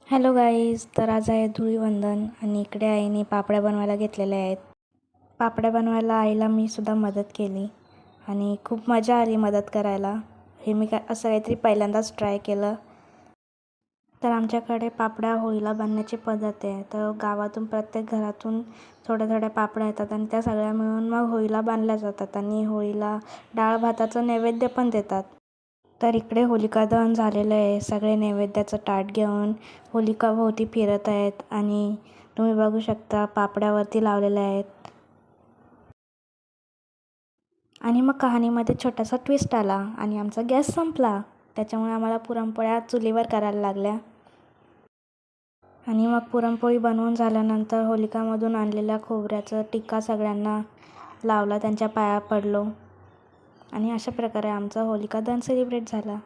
Hello guys, तर आज आहे धुळीवंदन आणि इकडे आईने पापड्या बनवायला घेतलेल्या आहेत. पापड्या बनवायला आईला मी सुद्धा मदत केली आणि खूप मजा आली मदत करायला. हे मी असं काहीतरी पहिल्यांदाच ट्राय केलं. तर आमच्याकडे पापड्या होळीला बांधण्याची पद्धत आहे. तर गावातून प्रत्येक घरातून थोड्या थोड्या पापड्या येतात आणि त्या सगळ्या मिळून मग होळीला बांधल्या जातात आणि होळीला डाळ भाताचं नैवेद्य पण देतात. तर इकडे होलिका दहन झालेलं आहे. सगळे नैवेद्याचं ताट घेऊन होलिकाभोवती फिरत आहेत आणि तुम्ही बघू शकता पापड्यावरती लावलेल्या आहेत. आणि मग कहाणीमध्ये छोटासा ट्विस्ट आला आणि आमचा गॅस संपला. त्याच्यामुळे आम्हाला पुरणपोळ्या चुलीवर करायला लागल्या. आणि मग पुरणपोळी बनवून झाल्यानंतर होलिकामधून आणलेल्या खोबऱ्याचं टिक्का सगळ्यांना लावला, त्यांच्या पाया पडलो आणि अशा प्रकारे आमचा होलिका दहन सेलिब्रेट झाला.